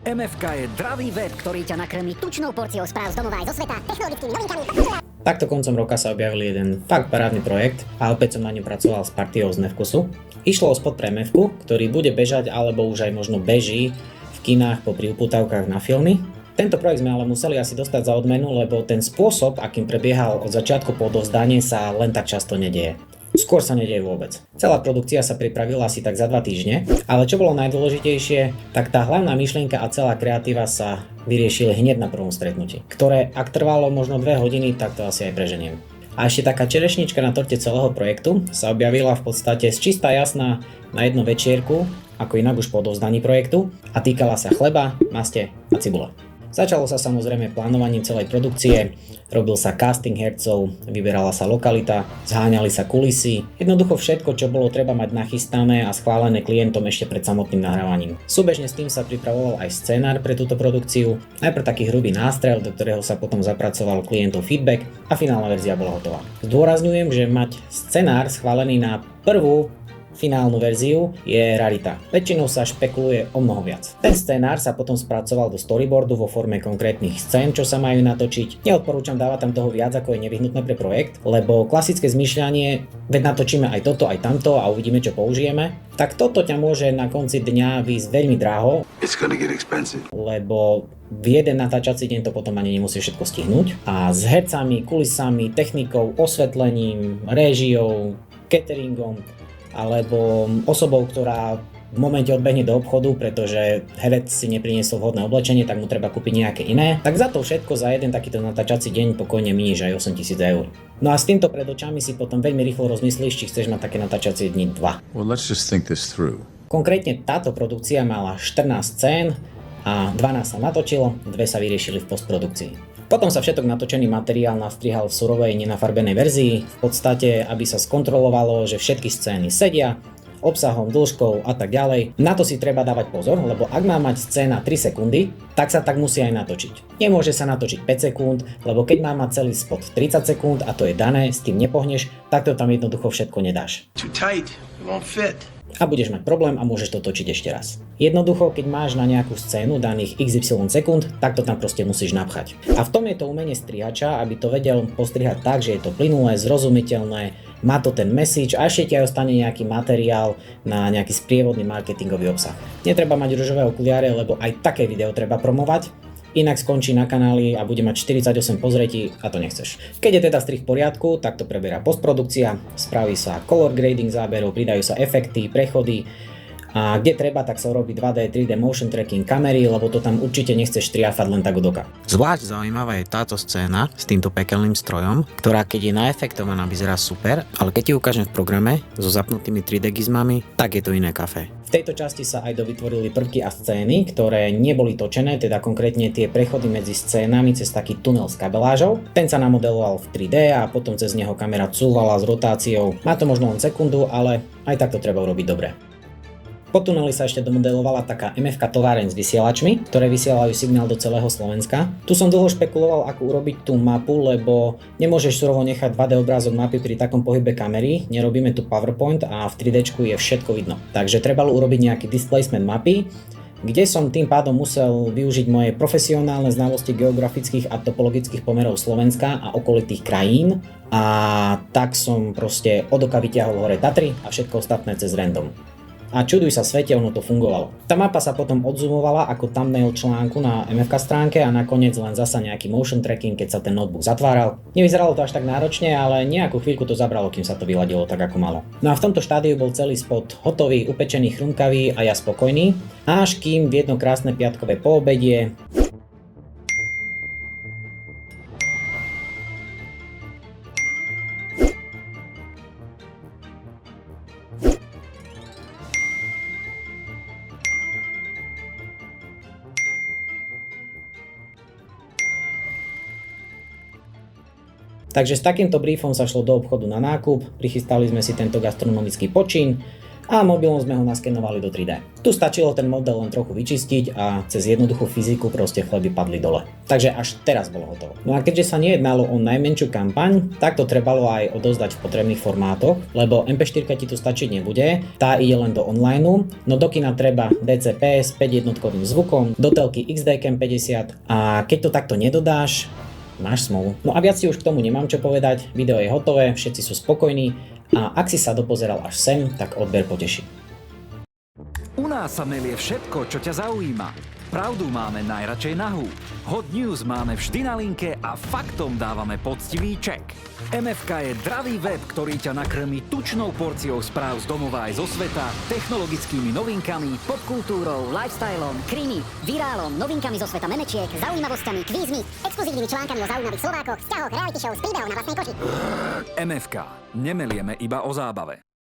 MFK je dravý web, ktorý ťa nakrmí tučnou porciou správ z domova aj zo sveta, technologickými novinkami. Takto koncom roka sa objavil jeden fakt parádny projekt a opäť som na ňom pracoval s partiou z Nevkusu. Išlo o spot pre MFku, ktorý bude bežať alebo už aj možno beží v kinách popri upútavkách na filmy. Tento projekt sme ale museli asi dostať za odmenu, lebo ten spôsob, akým prebiehal od začiatku po odovzdanie, sa len tak často nedieje. Skôr sa nedieje vôbec. Celá produkcia sa pripravila asi tak za 2 týždne, ale čo bolo najdôležitejšie, tak tá hlavná myšlienka a celá kreatíva sa vyriešili hneď na prvom stretnutí, ktoré ak trvalo možno 2 hodiny, tak to asi aj preženiem. A ešte taká čerešnička na torte celého projektu sa objavila v podstate z čistá jasná na jednu večierku, ako inak už po odovzdaní projektu, a týkala sa chleba, maste a cibule. Začalo sa samozrejme plánovaním celej produkcie, robil sa casting hercov, vyberala sa lokalita, zháňali sa kulisy, jednoducho všetko, čo bolo treba mať nachystané a schválené klientom ešte pred samotným nahrávaním. Súbežne s tým sa pripravoval aj scenár pre túto produkciu, najprv taký hrubý nástrel, do ktorého sa potom zapracoval klientov feedback a finálna verzia bola hotová. Zdôrazňujem, že mať scenár schválený na prvú finálnu verziu je rarita. Väčšinou sa špekuluje o mnoho viac. Ten scenár sa potom spracoval do storyboardu vo forme konkrétnych scén, čo sa majú natočiť. Neodporúčam dávať tam toho viac, ako je nevyhnutné pre projekt, lebo klasické zmýšľanie, veď natočíme aj toto, aj tamto a uvidíme, čo použijeme, tak toto ťa môže na konci dňa výjsť veľmi draho, lebo v jeden natáčací deň to potom ani nemusí všetko stihnúť. A s hercami, kulisami, technikou, osvetlením, réžiou, cateringom alebo osobou, ktorá v momente odbehne do obchodu, pretože herec si nepriniesol vhodné oblečenie, tak mu treba kúpiť nejaké iné, tak za to všetko za jeden takýto natáčací deň pokojne miníš aj 8 000 eur. No a s týmto pred očami si potom veľmi rýchlo rozmyslíš, či chceš mať také natáčacie dni 2. Well, let's just think this through. Konkrétne táto produkcia mala 14 scén a 12 sa natočilo, 2 sa vyriešili v postprodukcii. Potom sa všetok natočený materiál nastrihal v surovej nenafarbenej verzii, v podstate, aby sa skontrolovalo, že všetky scény sedia, obsahom, dĺžkou a tak ďalej. Na to si treba dávať pozor, lebo ak má mať scéna 3 sekundy, tak sa tak musí aj natočiť. Nemôže sa natočiť 5 sekúnd, lebo keď má mať celý spot 30 sekúnd a to je dané, s tým nepohneš, tak to tam jednoducho všetko nedáš. Too tight, it won't fit. A budeš mať problém a môžeš to točiť ešte raz. Jednoducho, keď máš na nejakú scénu daných XY sekúnd, tak to tam proste musíš napchať. A v tom je to umenie strihača, aby to vedel postrihať tak, že je to plynulé, zrozumiteľné, má to ten message a ešte ti aj ostane nejaký materiál na nejaký sprievodný marketingový obsah. Netreba mať ružové okuliare, lebo aj také video treba promovať. Inak skončí na kanáli a bude mať 48 pozretí a to nechceš. Keď je teda strih v poriadku, tak to preberá postprodukcia, spraví sa color grading záberov, pridajú sa efekty, prechody a kde treba, tak sa urobí 2D, 3D motion tracking kamery, lebo to tam určite nechceš triafať len tak od oka. Zvlášť zaujímavá je táto scéna s týmto pekelným strojom, ktorá keď je naefektovaná vyzerá super, ale keď ti ukážem v programe so zapnutými 3D gizmami, tak je to iné kafé. V tejto časti sa aj dovytvorili prvky a scény, ktoré neboli točené, teda konkrétne tie prechody medzi scénami cez taký tunel s kabelážou. Ten sa namodeloval v 3D a potom cez neho kamera cúvala s rotáciou. Má to možno len sekundu, ale aj tak to treba urobiť dobre. Po tuneli sa ešte domodelovala taká MFK továreň s vysielačmi, ktoré vysielajú signál do celého Slovenska. Tu som dlho špekuloval, ako urobiť tú mapu, lebo nemôžeš surovo nechať 2D obrázok mapy pri takom pohybe kamery, nerobíme tu PowerPoint a v 3D je všetko vidno. Takže trebalo urobiť nejaký displacement mapy, kde som tým pádom musel využiť moje profesionálne znalosti geografických a topologických pomerov Slovenska a okolitých krajín a tak som proste od oka vyťahol hore Tatry a všetko ostatné cez random. A čuduj sa svete, ono to fungovalo. Tá mapa sa potom odzoomovala ako thumbnail článku na MFK stránke a nakoniec len zasa nejaký motion tracking, keď sa ten notebook zatváral. Nevyzeralo to až tak náročne, ale nejakú chvíľku to zabralo, kým sa to vyladilo tak ako malo. No a v tomto štádiu bol celý spot hotový, upečený, chrumkavý a ja spokojný, až kým v jedno krásne piatkové poobedie Takže s takýmto briefom sa šlo do obchodu na nákup, prichystali sme si tento gastronomický počin a mobilom sme ho naskenovali do 3D. Tu stačilo ten model len trochu vyčistiť a cez jednoduchú fyziku proste chleby padli dole. Takže až teraz bolo hotovo. No a keďže sa nejednalo o najmenšiu kampaň, tak to trebalo aj odozdať v potrebných formátoch, lebo MP4 ti tu stačiť nebude, tá ide len do online, no do kina treba DCP s 5 jednotkovým zvukom, do telky XDCam 50 a keď to takto nedodáš, máš smolu. No a viac si už k tomu nemám čo povedať, video je hotové, všetci sú spokojní a ak si sa dopozeral až sem, tak odber poteší. U nás sa melie všetko, čo ťa zaujíma. Pravdu máme najradšej nahú. Hot news máme vždy na linke a faktom dávame poctivý ček. MFK je dravý web, ktorý ťa nakrmí tučnou porciou správ z domova aj zo sveta, technologickými novinkami, Popkultúrou, lifestylom, krimi, virálom, novinkami zo sveta memečiek, zaujímavosťami, kvízmi, exkluzívnymi článkami o zaujímavých Slovákoch, vzťahoch, reality show s príbehom na vlastnej koži. MFK. Nemelieme iba o zábave.